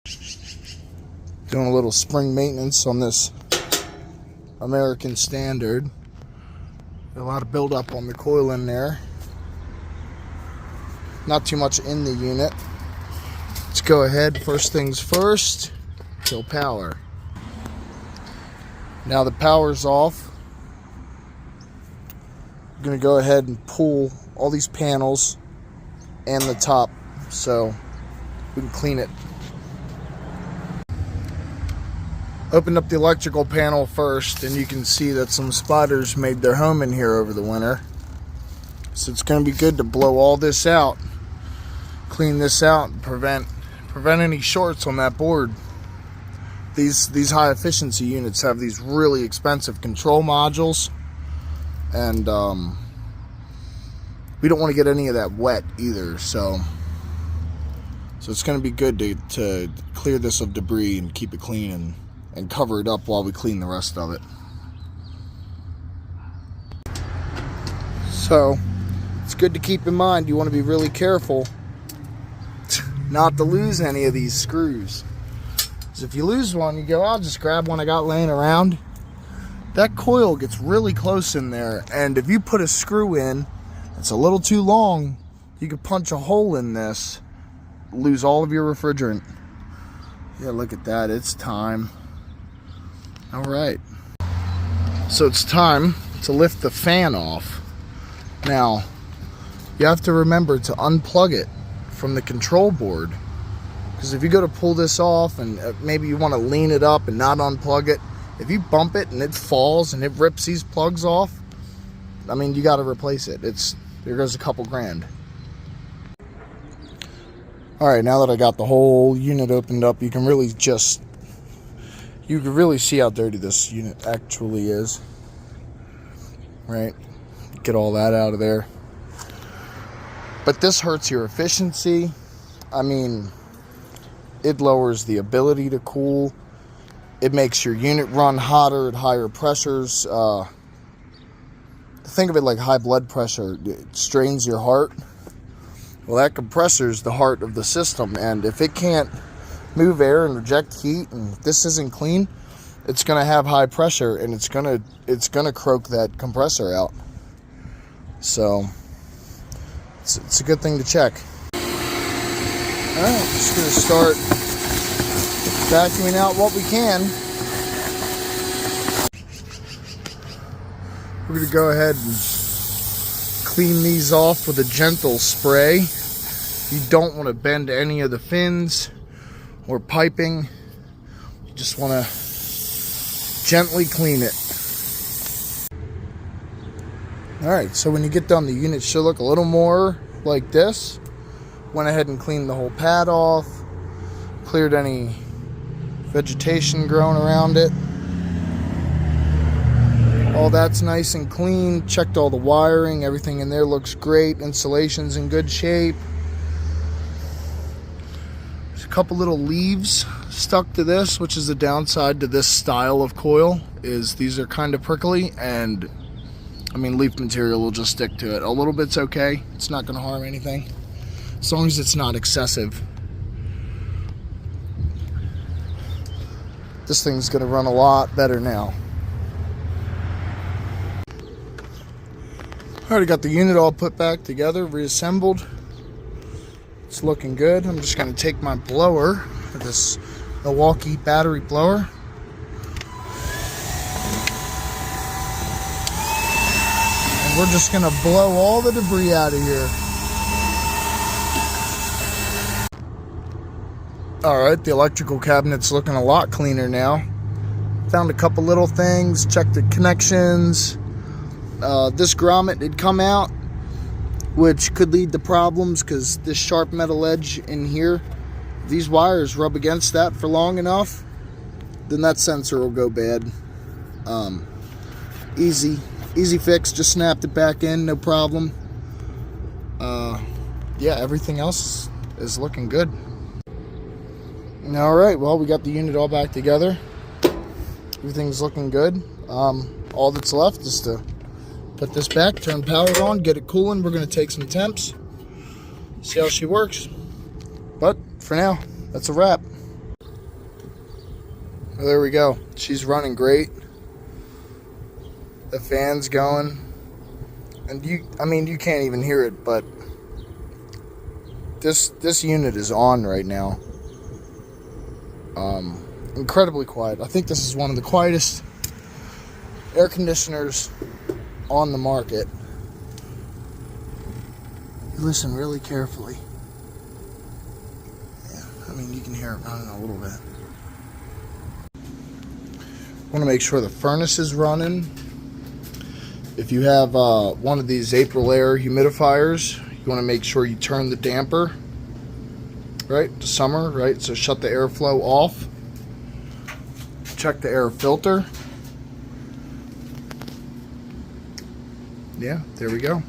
Doing a little spring maintenance on this American Standard. A lot of buildup on the coil in there. Not too much in the unit. Let's go ahead, first things first, kill power. Now the power's off. I'm going to go ahead and pull all these panels and the top so we can clean it. Opened up the electrical panel first, and you can see that some spiders made their home in here over the winter. So it's going to be good to blow all this out, clean this out, and prevent any shorts on that board. These high efficiency units have these really expensive control modules, and we don't want to get any of that wet either. So it's going to be good to clear this of debris and keep it clean and cover it up while we clean the rest of it. So it's good to keep in mind, you want to be really careful not to lose any of these screws. Because if you lose one, you go, I'll just grab one I got laying around. That coil gets really close in there, and if you put a screw in that's a little too long, you could punch a hole in this, lose all of your refrigerant. Yeah, look at that, it's time. All right, so it's time to lift the fan off. Now, you have to remember to unplug it from the control board, because if you go to pull this off and maybe you want to lean it up and not unplug it, if you bump it and it falls and it rips these plugs off, I mean, you got to replace it. There goes a couple grand. All right, now that I got the whole unit opened up, you can really see how dirty this unit actually is, right? Get all that out of there. But this hurts your efficiency. I mean, it lowers the ability to cool. It makes your unit run hotter at higher pressures. Think of it like high blood pressure. It strains your heart. Well, that compressor is the heart of the system, and if it can't move air and reject heat, and if this isn't clean, it's going to have high pressure, and it's going to croak that compressor out. So it's a good thing to check. All right, just going to start vacuuming out what we can. We're going to go ahead and clean these off with a gentle spray. You don't want to bend any of the fins or piping. You just want to gently clean it. Alright, so when you get done, the unit should look a little more like this. Went ahead and cleaned the whole pad off, cleared any vegetation growing around it. All that's nice and clean. Checked all the wiring, everything in there looks great. Insulation's in good shape. There's a couple little leaves stuck to this, which is the downside to this style of coil, is these are kind of prickly, and I mean, leaf material will just stick to it. A little bit's okay. It's not going to harm anything, as long as it's not excessive. This thing's going to run a lot better now. Already got the unit all put back together, reassembled. It's looking good. I'm just going to take my blower, this Milwaukee battery blower, and we're just going to blow all the debris out of here. Alright, the electrical cabinet's looking a lot cleaner now. Found a couple little things, checked the connections. This grommet had come out, which could lead to problems because this sharp metal edge in here, these wires rub against that for long enough, then that sensor will go bad. Easy fix, just snapped it back in, no problem. Yeah, everything else is looking good. Alright, well, we got the unit all back together. Everything's looking good. All that's left is to put this back, turn power on, get it cooling. We're going to take some temps, see how she works. But for now, that's a wrap. Well, there we go. She's running great. The fan's going. And you can't even hear it, but this unit is on right now. Incredibly quiet. I think this is one of the quietest air conditioners on the market. Listen really carefully. Yeah, you can hear it running a little bit. Want to make sure the furnace is running. If you have one of these April air humidifiers, you want to make sure you turn the damper, right, to summer, right, so shut the airflow off. Check the air filter. Yeah, there we go.